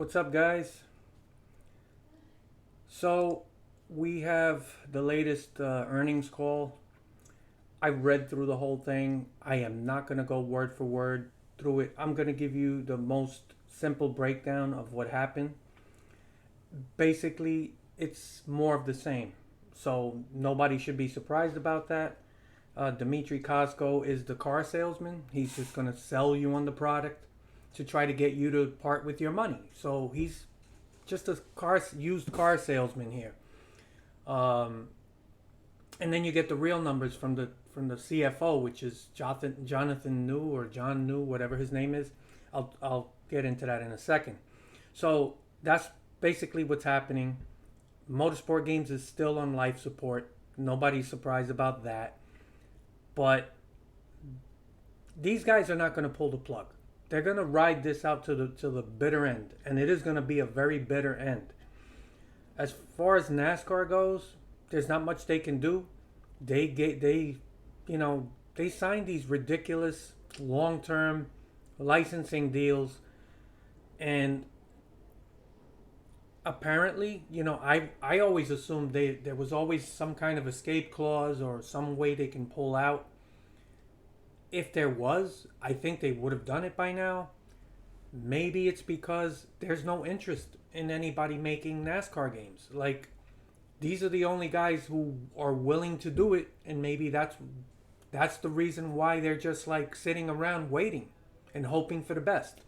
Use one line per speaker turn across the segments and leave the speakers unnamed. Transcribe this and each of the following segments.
What's up, guys? So, we have the latest earnings call. I read through the whole thing. I am not going to go word for word through it. I'm going to give you the most simple breakdown of what happened. Basically, it's more of the same. So, nobody should be surprised about that. Dmitry Kosko is the car salesman. He's just going to sell you on the product to try to get you to part with your money. So, he's just a used car salesman here. Um, and then you get the real numbers from the CFO, which is Jonathan New or John New, whatever his name is. I'll get into that in a second. So that's basically what's happening. Motorsport Games is still on life support. Nobody's surprised about that. But these guys are not going to pull the plug. They're going to ride this out to the bitter end, and it is going to be a very bitter end. As far as NASCAR goes, there's not much they can do. They signed these ridiculous long-term licensing deals, and apparently, I always assumed there was always some kind of escape clause or some way they can pull out. If there was, I think they would have done it by now. Maybe it's because there's no interest in anybody making NASCAR games. Like, these are the only guys who are willing to do it, and maybe that's the reason why they're just like sitting around waiting and hoping for the best.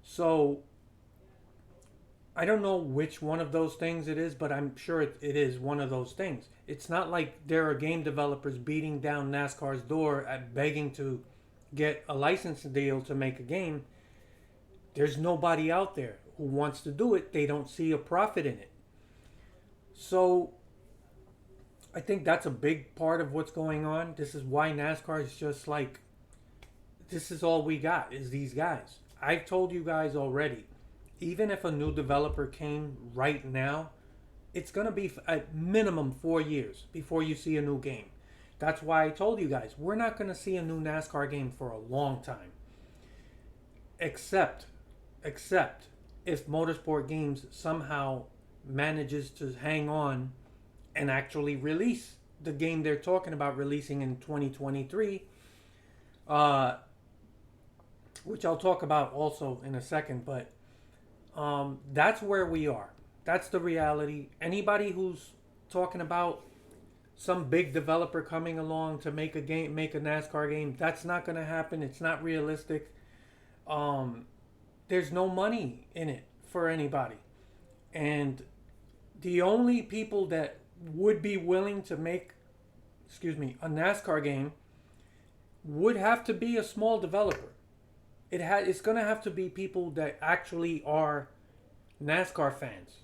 So I don't know which one of those things it is, but I'm sure it is one of those things. It's not like there are game developers beating down NASCAR's door at begging to get a license deal to make a game. There's nobody out there who wants to do it. They don't see a profit in it. So I think that's a big part of what's going on. This is why NASCAR is just like, this is all we got is these guys. I've told you guys already, even if a new developer came right now, it's going to be at minimum 4 years before you see a new game. That's why I told you guys, we're not going to see a new NASCAR game for a long time. Except if Motorsport Games somehow manages to hang on and actually release the game they're talking about releasing in 2023, which I'll talk about also in a second. But that's where we are. That's the reality. Anybody who's talking about some big developer coming along to make a NASCAR game, that's not going to happen. It's not realistic. There's no money in it for anybody. And the only people that would be willing to make, a NASCAR game would have to be a small developer. It's going to have to be people that actually are NASCAR fans.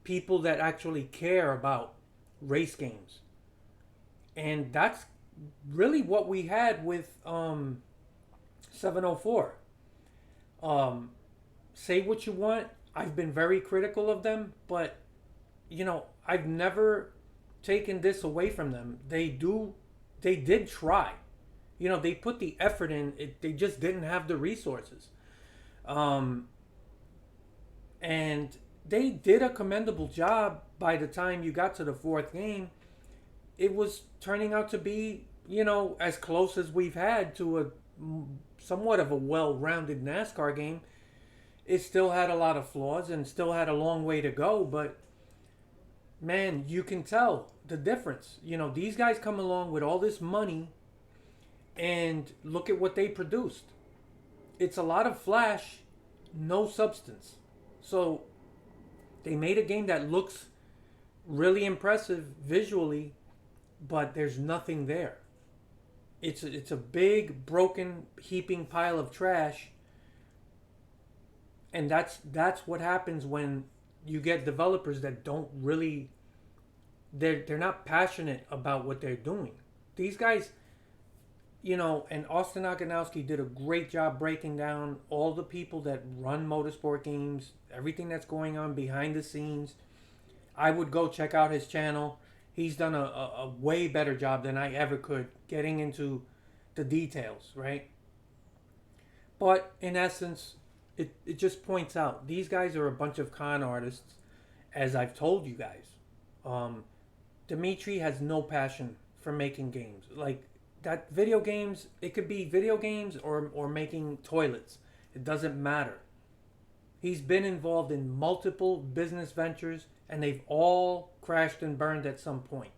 People that actually care about race games. And that's really what we had with 704. Say what you want. I've been very critical of them, but I've never taken this away from them. They did try. They put the effort in. They just didn't have the resources. And they did a commendable job by the time you got to the fourth game. It was turning out to be, as close as we've had to a somewhat of a well-rounded NASCAR game. It still had a lot of flaws and still had a long way to go, but man, you can tell the difference. These guys come along with all this money and look at what they produced. It's a lot of flash, no substance. So they made a game that looks really impressive visually, but there's nothing there. It's a big, broken, heaping pile of trash. And that's what happens when you get developers that don't really, they're not passionate about what they're doing. These guys, and Austin Aganowski did a great job breaking down all the people that run Motorsport Games, everything that's going on behind the scenes. I would go check out his channel. He's done a way better job than I ever could getting into the details, right? But in essence, it just points out these guys are a bunch of con artists, as I've told you guys. Um, Dimitri has no passion for making games. Like that video games, it could be video games or making toilets. It doesn't matter. He's been involved in multiple business ventures and they've all crashed and burned at some point.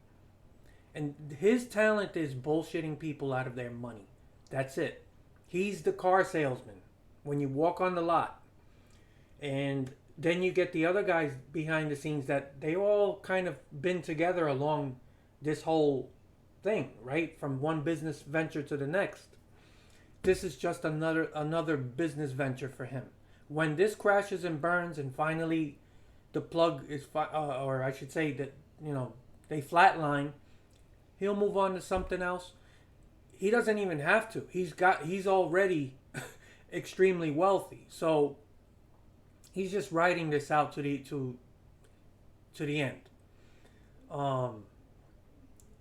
And his talent is bullshitting people out of their money. That's it. He's the car salesman when you walk on the lot. And then you get the other guys behind the scenes that they all kind of been together along this whole thing, right? From one business venture to the next. This is just another business venture for him. When this crashes and burns and finally the plug is or I should say that, you know, they flatline, he'll move on to something else. He doesn't even have to. He's already extremely wealthy. So he's just riding this out to the end.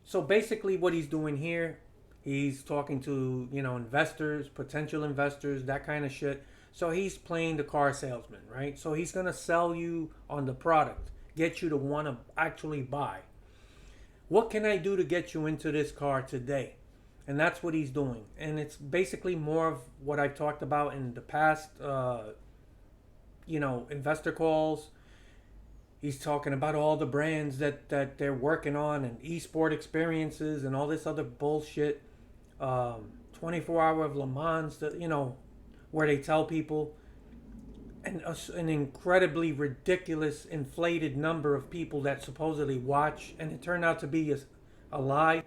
So basically what he's doing here, he's talking to, you know, investors, potential investors, that kind of shit. So he's playing the car salesman, right? So he's going to sell you on the product, get you to want to actually buy. What can I do to get you into this car today? And that's what he's doing. And it's basically more of what I've talked about in the past, you know, investor calls. He's talking about all the brands that they're working on and esport experiences and all this other bullshit. 24-hour of Le Mans, you know, where they tell people an incredibly ridiculous, inflated number of people that supposedly watch, and it turned out to be a lie.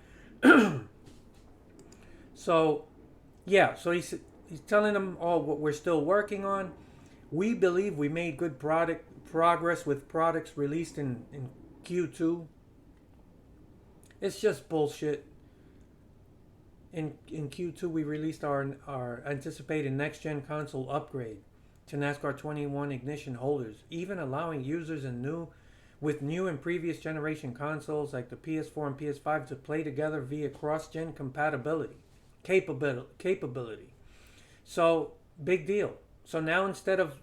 So, yeah, so he's telling them all what we're still working on. We believe we made good progress with products released in Q2. It's just bullshit. In Q2, we released our anticipated next-gen console upgrade to NASCAR 21 ignition holders, even allowing users with new and previous generation consoles like the PS4 and PS5 to play together via cross-gen capability. So, big deal. So now instead of,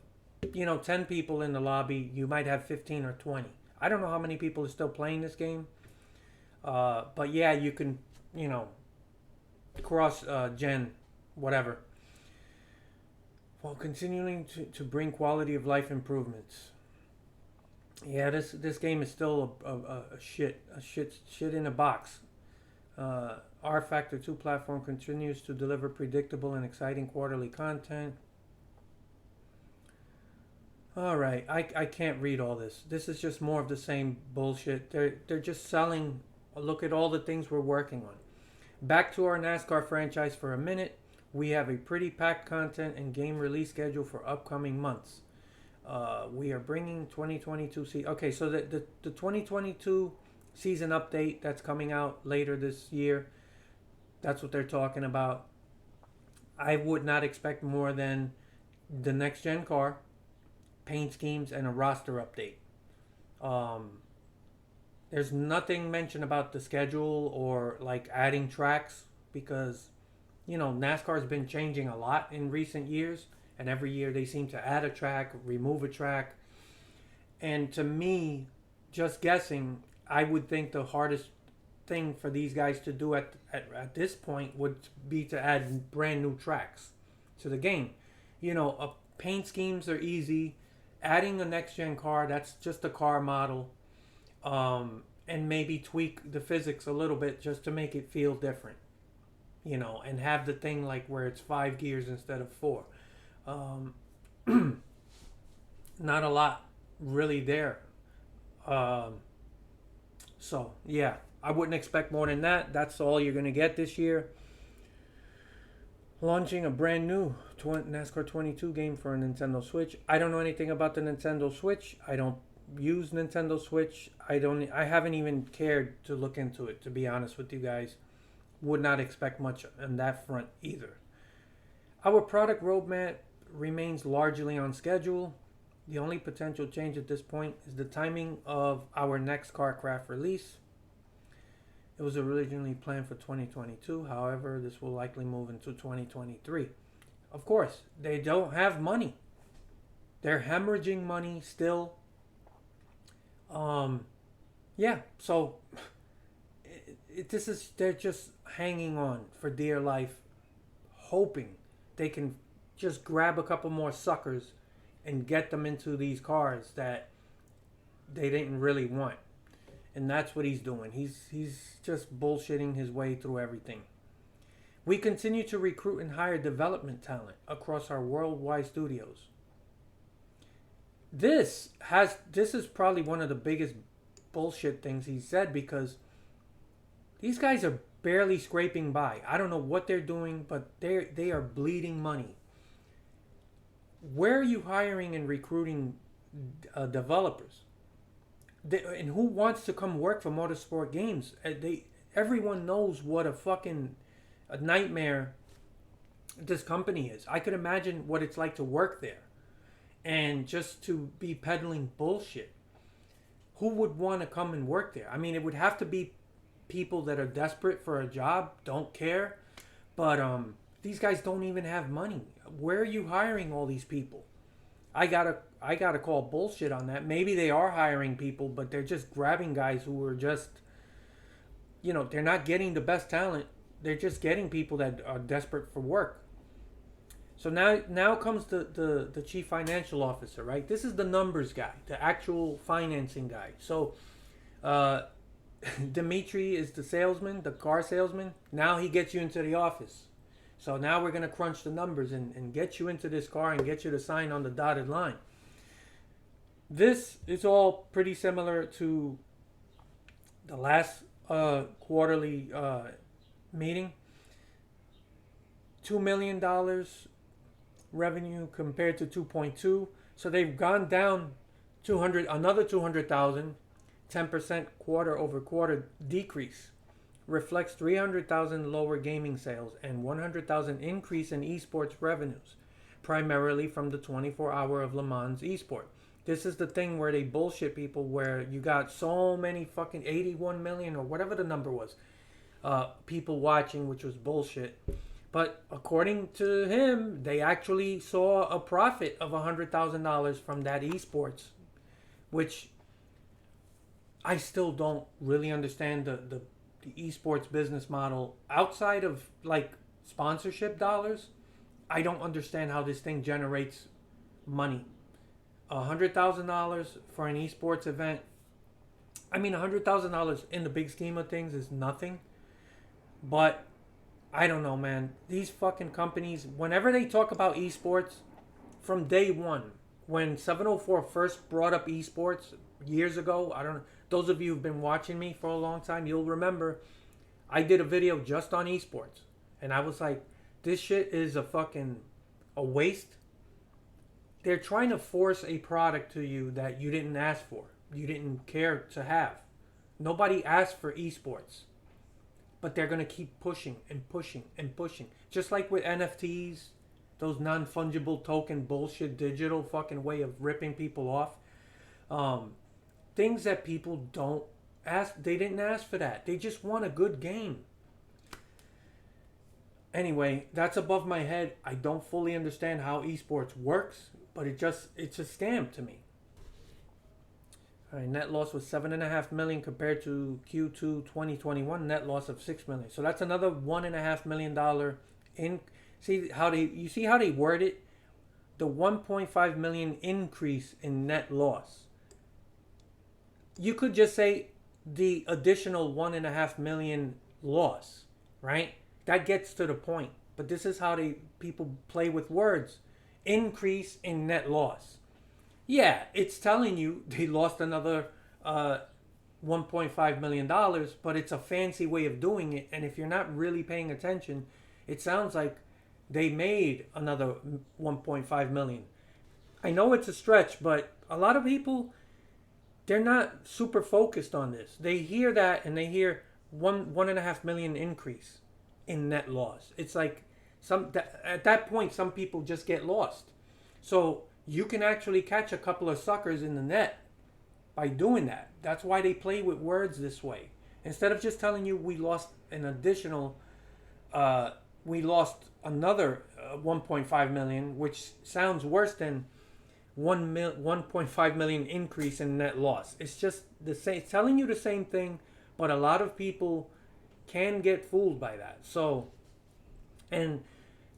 you know, 10 people in the lobby, you might have 15 or 20. I don't know how many people are still playing this game. But yeah, you can, you know, cross gen, whatever, while continuing to bring quality of life improvements. Yeah, this game is still a shit in a box. R Factor 2 platform continues to deliver predictable and exciting quarterly content. Alright, I can't read all this. This is just more of the same bullshit. They're just selling. Look at all the things we're working on. Back to our NASCAR franchise for a minute. We have a pretty packed content and game release schedule for upcoming months. We are bringing 2022 season. Okay, so the 2022 season update that's coming out later this year. That's what they're talking about. I would not expect more than the next gen car, paint schemes, and a roster update. There's nothing mentioned about the schedule or like adding tracks because, you know, NASCAR's been changing a lot in recent years, and every year they seem to add a track, remove a track. And to me, just guessing, I would think the hardest thing for these guys to do at this point would be to add brand new tracks to the game. You know, paint schemes are easy. Adding a next gen car, that's just a car model. And maybe tweak the physics a little bit just to make it feel different, you know, and have the thing like where it's 5 gears instead of 4. Not a lot really there. So yeah, I wouldn't expect more than that. That's all you're gonna get this year. Launching a brand new NASCAR 22 game for a Nintendo Switch. I don't know anything about the Nintendo Switch. I don't use Nintendo Switch. I haven't even cared to look into it, to be honest with you guys. Would not expect much on that front either. Our product roadmap remains largely on schedule. The only potential change at this point is the timing of our next CarCraft release. It was originally planned for 2022. However, this will likely move into 2023. Of course, they don't have money. They're hemorrhaging money still. Um, yeah. So this is they're just hanging on for dear life, hoping they can just grab a couple more suckers and get them into these cars that they didn't really want. And that's what he's doing. He's just bullshitting his way through everything. We continue to recruit and hire development talent across our worldwide studios. This is probably one of the biggest bullshit things he said, because these guys are barely scraping by. I don't know what they're doing, but they are bleeding money. Where are you hiring and recruiting developers? And who wants to come work for Motorsport Games? Everyone knows what a nightmare this company is. I could imagine what it's like to work there, and just to be peddling bullshit. Who would want to come and work there? I mean, it would have to be people that are desperate for a job, don't care. But these guys don't even have money. Where are you hiring all these people? I gotta call bullshit on that. Maybe they are hiring people, but they're just grabbing guys who are just, they're not getting the best talent. They're just getting people that are desperate for work. So now comes the chief financial officer, right? This is the numbers guy, the actual financing guy. So Dimitri is the salesman, the car salesman. Now he gets you into the office. So now we're going to crunch the numbers and get you into this car and get you to sign on the dotted line. This is all pretty similar to the last quarterly meeting. $2 million revenue compared to 2.2. So they've gone down another 200,000, 10% quarter over quarter decrease. Reflects 300,000 lower gaming sales and 100,000 increase in esports revenues, primarily from the 24-hour of Le Mans esport. This is the thing where they bullshit people, where you got so many fucking 81 million or whatever the number was, people watching, which was bullshit. But according to him, they actually saw a profit of $100,000 from that esports, which I still don't really understand the esports business model outside of like sponsorship dollars. I don't understand how this thing generates money. $100,000 for an esports event. I mean, $100,000 in the big scheme of things is nothing. But I don't know, man. These fucking companies, whenever they talk about esports, from day one, when 704 first brought up esports years ago, I don't know. Those of you who've been watching me for a long time, you'll remember I did a video just on esports. And I was like, this shit is a waste. They're trying to force a product to you that you didn't ask for. You didn't care to have. Nobody asked for esports. But they're going to keep pushing and pushing and pushing. Just like with NFTs, those non-fungible token bullshit digital fucking way of ripping people off. Things that people don't ask. They didn't ask for that. They just want a good game. Anyway, that's above my head. I don't fully understand how esports works, but it's a scam to me. All right, net loss was $7.5 million compared to Q2 2021 net loss of $6 million. So that's another $1.5 million in. You see how they word it? The $1.5 million increase in net loss. You could just say the additional $1.5 million loss, right? That gets to the point. But this is how people play with words. Increase in net loss. Yeah, it's telling you they lost another $1.5 million, but it's a fancy way of doing it. And if you're not really paying attention, it sounds like they made another $1.5 million. I know it's a stretch, but a lot of people, they're not super focused on this. They hear that and they hear $1.5 million increase in net loss. It's like at that point, some people just get lost. So you can actually catch a couple of suckers in the net by doing that. That's why they play with words this way. Instead of just telling you we lost another 1.5 million, which sounds worse than 1.5 million increase in net loss. It's just the same, it's telling you the same thing, but a lot of people can get fooled by that. So, and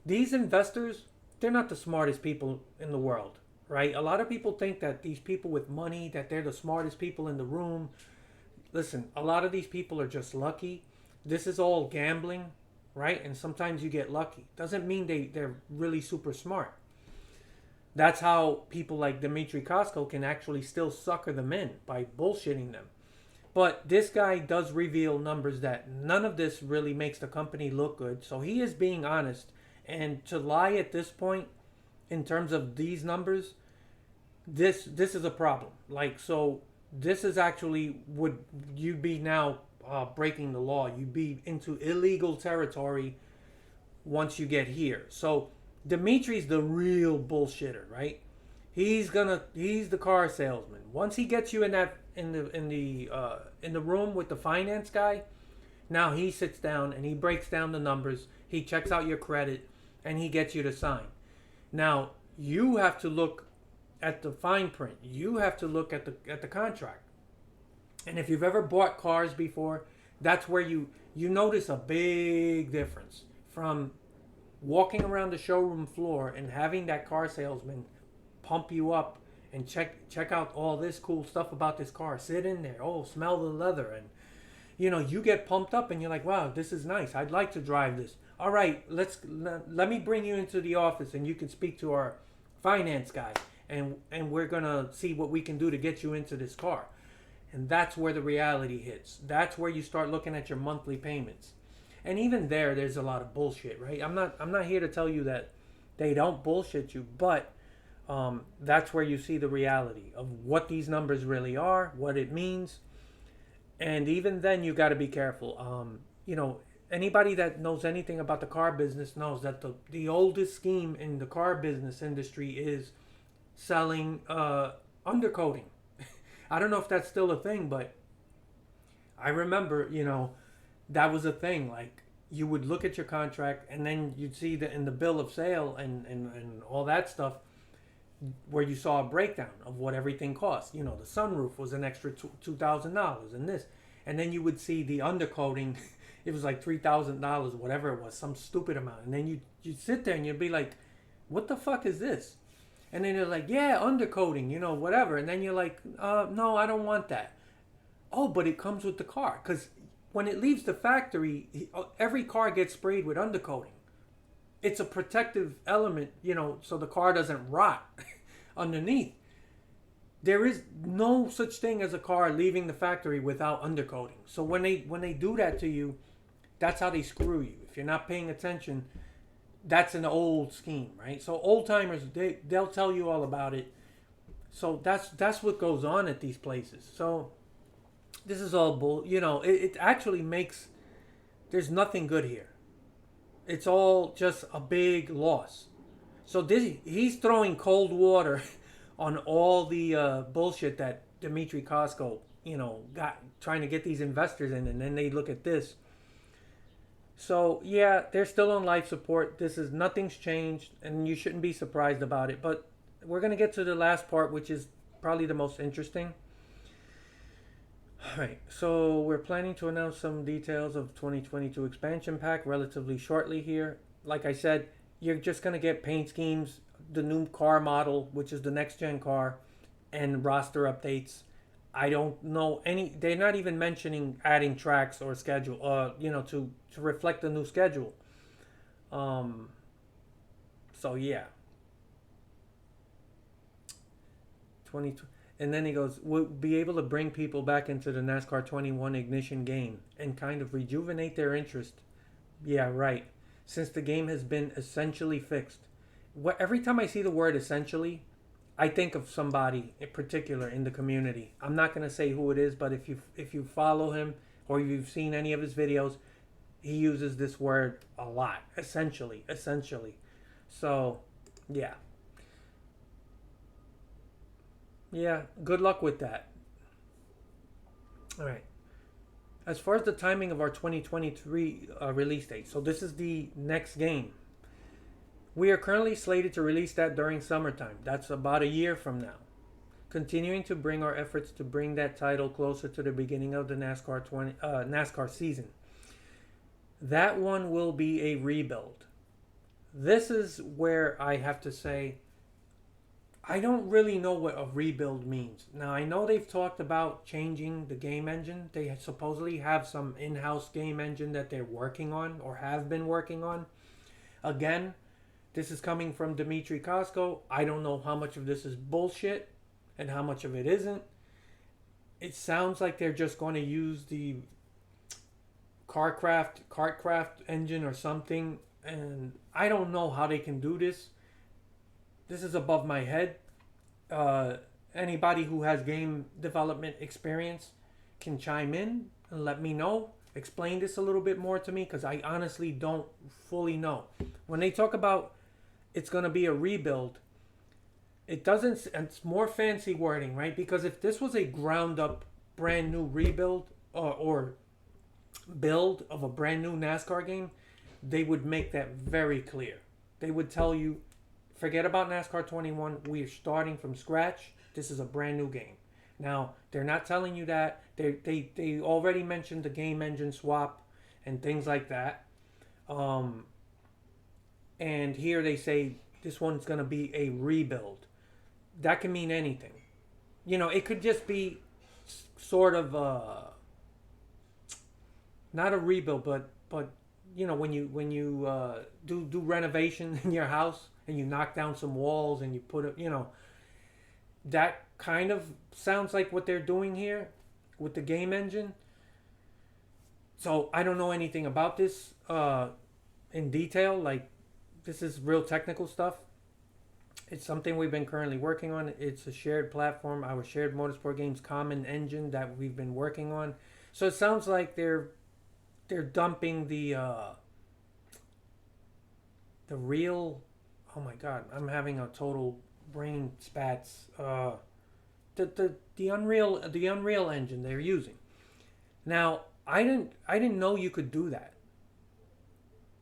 these investors, they're not the smartest people in the world, right? A lot of people think that these people with money, that they're the smartest people in the room. Listen, a lot of these people are just lucky. This is all gambling, right? And sometimes you get lucky. Doesn't mean they're really super smart. That's how people like Dmitry Kosko can actually still sucker them in by bullshitting them. But this guy does reveal numbers that none of this really makes the company look good. So he is being honest. And to lie at this point, in terms of these numbers, this is a problem. Like, so this is actually, would you be now breaking the law? You'd be into illegal territory once you get here. So Dimitri's the real bullshitter, right? He's the car salesman. Once he gets you in the room with the finance guy, now he sits down and he breaks down the numbers. He checks out your credit and he gets you to sign. Now you have to look at the fine print. You have to look at the contract. And if you've ever bought cars before, that's where you notice a big difference from walking around the showroom floor and having that car salesman pump you up and check out all this cool stuff about this car. Sit in there. Oh, smell the leather. And, you get pumped up and you're like, wow, this is nice. I'd like to drive this. All right, let me bring you into the office and you can speak to our finance guy. And we're going to see what we can do to get you into this car. And that's where the reality hits. That's where you start looking at your monthly payments. And even there's a lot of bullshit, right? I'm not here to tell you that they don't bullshit you, but that's where you see the reality of what these numbers really are, what it means. And even then, you got to be careful. Anybody that knows anything about the car business knows that the oldest scheme in the car business industry is selling undercoating. I don't know if that's still a thing, but I remember, that was a thing. Like, you would look at your contract and then you'd see that in the bill of sale and all that stuff where you saw a breakdown of what everything cost. The sunroof was an extra $2,000 and this. And then you would see the undercoating. It was like $3,000, whatever it was, some stupid amount. And then you'd sit there and you'd be like, what the fuck is this? And then they're like, yeah, undercoating, whatever. And then you're like, no, I don't want that. Oh, but it comes with the car. Because when it leaves the factory, every car gets sprayed with undercoating. It's a protective element, so the car doesn't rot underneath. There is no such thing as a car leaving the factory without undercoating. So when they do that to you, that's how they screw you. If you're not paying attention, that's an old scheme, right? So old timers, they'll tell you all about it. So that's what goes on at these places. So this is all bull. It actually makes, there's nothing good here. It's all just a big loss. So he's throwing cold water on all the bullshit that Dmitry Kosko, got trying to get these investors in, and then they look at this. So yeah, they're still on life support. Nothing's changed, and you shouldn't be surprised about it. But we're gonna get to the last part, which is probably the most interesting. All right, so we're planning to announce some details of 2022 expansion pack relatively shortly here. Like I said, you're just gonna get paint schemes, the new car model, which is the next gen car, and roster updates. I don't know they're not even mentioning adding tracks or schedule, to reflect the new schedule. So yeah. 22. And then he goes, we'll be able to bring people back into the NASCAR 21 Ignition game and kind of rejuvenate their interest. Yeah, right. Since the game has been essentially fixed. Every time I see the word essentially, I think of somebody in particular in the community. I'm not going to say who it is, but if you follow him or you've seen any of his videos, he uses this word a lot. Essentially. So, yeah. Yeah, good luck with that. All right. As far as the timing of our 2023 release date, so this is the next game. We are currently slated to release that during summertime. That's about a year from now. Continuing to bring our efforts to bring that title closer to the beginning of the NASCAR season. That one will be a rebuild. This is where I have to say I don't really know what a rebuild means. Now, I know they've talked about changing the game engine. They supposedly have some in-house game engine that they're working on or have been working on. Again, this is coming from Dmitry Kosko. I don't know how much of this is bullshit and how much of it isn't. It sounds like they're just going to use the Kartcraft engine or something, and I don't know how they can do this. This is above my head. Anybody who has game development experience can chime in and let me know. Explain this a little bit more to me, because I honestly don't fully know. When they talk about it's going to be a rebuild, it doesn't, it's more fancy wording, right? Because if this was a ground up brand new rebuild or build of a brand new NASCAR game, they would make that very clear. They would tell you, forget about NASCAR 21. We are starting from scratch. This is a brand new game. Now, they're not telling you that. They already mentioned the game engine swap and things like that. And here they say this one's going to be a rebuild. That can mean anything. You know, it could just be sort of not a rebuild, but you know, when you do renovation in your house and you knock down some walls and you put it, you know, that kind of sounds like what they're doing here with the game engine. So I don't know anything about this in detail. Like, this is real technical stuff. It's something we've been currently working on. It's a shared platform, our shared Motorsport Games common engine that we've been working on. So it sounds like they're dumping the real. Oh my God, I'm having a total brain spats. The Unreal engine they're using. Now, I didn't know you could do that.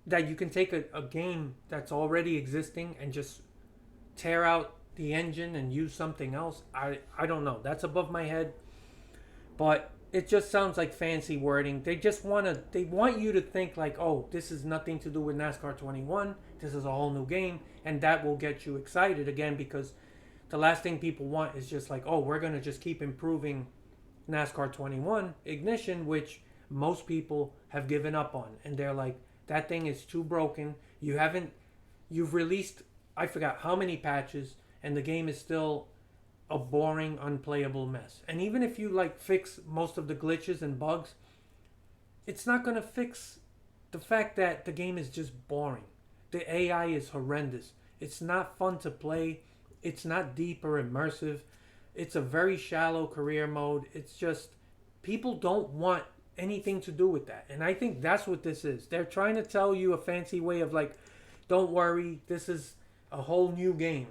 That you can take a game that's already existing and just tear out the engine and use something else. I don't know. That's above my head. But it just sounds like fancy wording. They want you to think like, oh, this is nothing to do with NASCAR 21. This is a whole new game, and that will get you excited again, because the last thing people want is just like, oh, we're going to just keep improving NASCAR 21 Ignition, which most people have given up on. And they're like, that thing is too broken. You've released, I forgot how many patches, and the game is still a boring, unplayable mess. And even if you like fix most of the glitches and bugs, it's not going to fix the fact that the game is just boring. The AI is horrendous. It's not fun to play. It's not deep or immersive. It's a very shallow career mode. It's just, people don't want anything to do with that. And I think that's what this is. They're trying to tell you a fancy way of like, don't worry, this is a whole new game.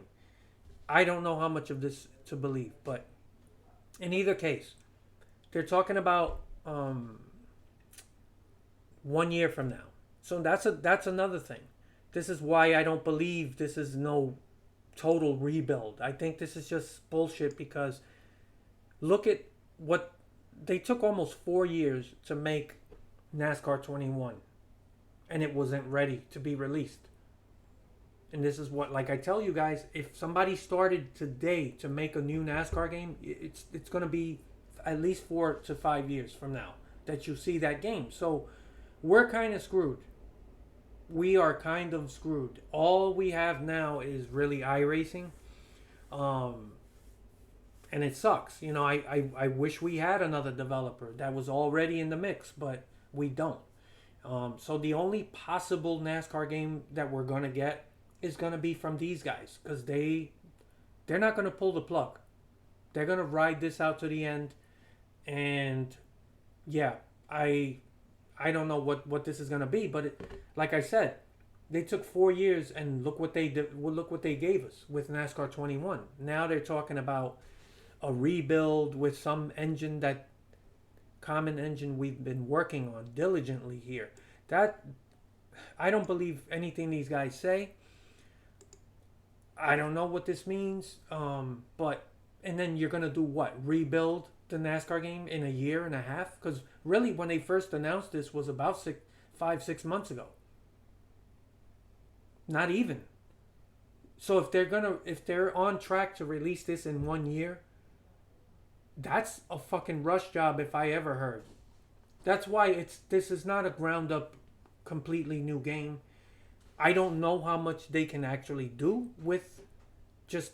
I don't know how much of this to believe, but in either case, they're talking about 1 year from now. So that's another thing. This is why I don't believe this is no total rebuild. I think this is just bullshit, because look at what they took almost 4 years to make NASCAR 21, and it wasn't ready to be released. And this is what, like I tell you guys, if somebody started today to make a new NASCAR game, it's going to be at least 4 to 5 years from now that you see that game. So we're kind of screwed. We are kind of screwed. All we have now is really iRacing. And it sucks. You know, I wish we had another developer that was already in the mix, but we don't. So the only possible NASCAR game that we're going to get is going to be from these guys, because they're not going to pull the plug. They're going to ride this out to the end. And yeah, I don't know what this is going to be, but like I said, they took 4 years, and look what they did. Look what they gave us with NASCAR 21. Now they're talking about a rebuild with some engine, that common engine we've been working on diligently here. That, I don't believe anything these guys say. I don't know what this means. But and then you're gonna do what? Rebuild the NASCAR game in a year and a half? Because really, when they first announced this, was about 5, 6 months ago. Not even. So if they're on track to release this in 1 year, that's a fucking rush job if I ever heard. That's why this is not a ground up, completely new game. I don't know how much they can actually do with just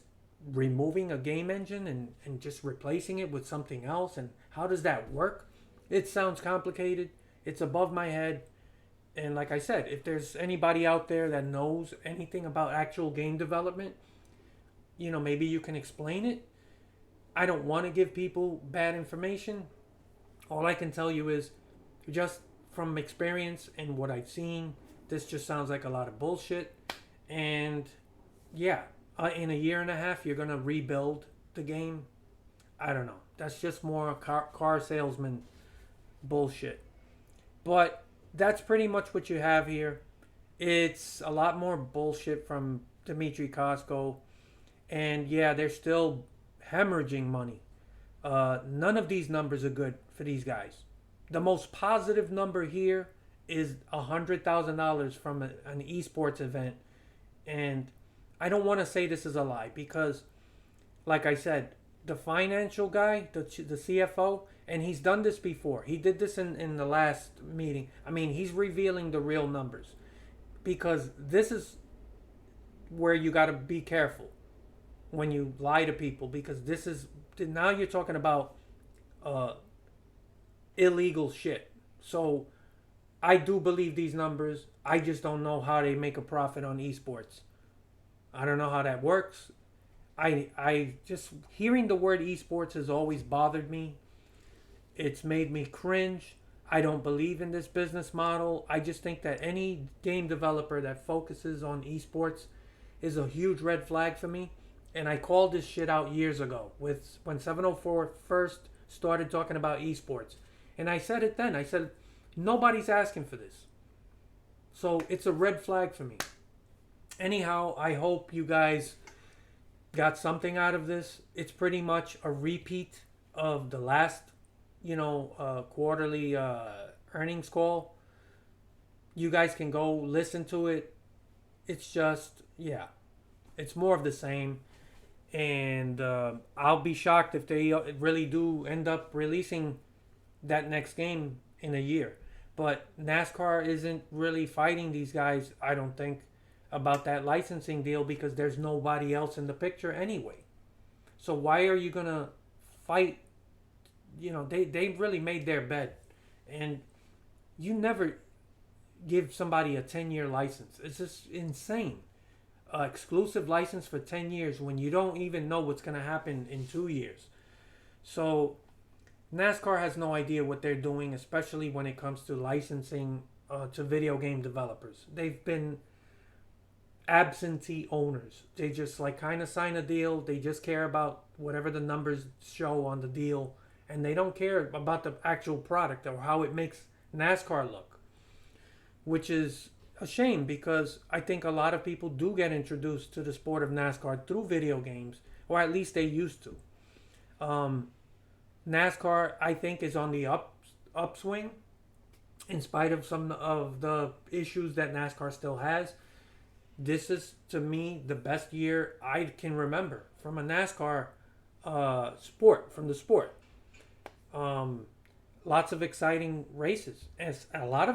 removing a game engine and just replacing it with something else, and how does that work? It sounds complicated. It's above my head. And like I said, if there's anybody out there that knows anything about actual game development, maybe you can explain it. I don't want to give people bad information. All I can tell you is, just from experience and what I've seen, this just sounds like a lot of bullshit. And yeah, in a year and a half, you're going to rebuild the game. I don't know. That's just more car salesman bullshit. But that's pretty much what you have here. It's a lot more bullshit from Dmitry Kosko. And yeah, they're still hemorrhaging money. None of these numbers are good for these guys. The most positive number here is $100,000 from an esports event. And I don't want to say this is a lie because, like I said, the financial guy, the CFO, and he's done this before. He did this in the last meeting. I mean, he's revealing the real numbers because this is where you got to be careful when you lie to people, because this is, now you're talking about illegal shit. So I do believe these numbers. I just don't know how they make a profit on esports. I don't know how that works. I just, hearing the word esports has always bothered me. It's made me cringe. I don't believe in this business model. I just think that any game developer that focuses on esports is a huge red flag for me. And I called this shit out years ago when 704 first started talking about esports. And I said it then. I said, nobody's asking for this. So it's a red flag for me. Anyhow, I hope you guys got something out of this. It's pretty much a repeat of the last, quarterly earnings call. You guys can go listen to it. It's just, yeah, it's more of the same. And I'll be shocked if they really do end up releasing that next game in a year. But NASCAR isn't really fighting these guys, I don't think, about that licensing deal, because there's nobody else in the picture anyway. So why are you going to fight? They really made their bed. And you never give somebody a 10-year license. It's just insane. Exclusive license for 10 years when you don't even know what's going to happen in 2 years. So NASCAR has no idea what they're doing, especially when it comes to licensing to video game developers. They've been absentee owners. They just kind of sign a deal. They just care about whatever the numbers show on the deal, and they don't care about the actual product or how it makes NASCAR look, which is a shame, because I think a lot of people do get introduced to the sport of NASCAR through video games, or at least they used to. NASCAR, I think, is on the upswing, in spite of some of the issues that NASCAR still has. This is, to me, the best year I can remember from a NASCAR sport, from the sport. Lots of exciting races, as a lot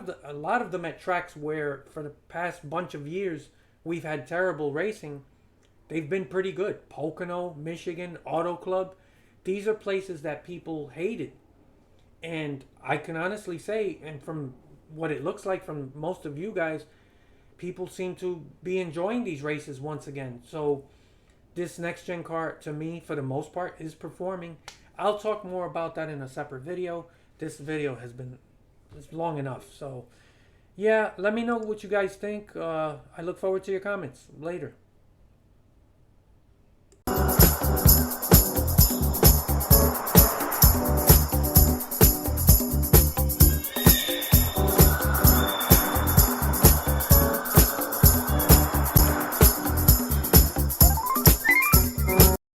of them at tracks where for the past bunch of years we've had terrible racing. They've been pretty good. Pocono, Michigan, Auto Club. These are places that people hated. And I can honestly say, and from what it looks like from most of you guys, people seem to be enjoying these races once again. So this next gen car, to me, for the most part, is performing. I'll talk more about that in a separate video. This video it's long enough. So yeah, let me know what you guys think. I look forward to your comments later.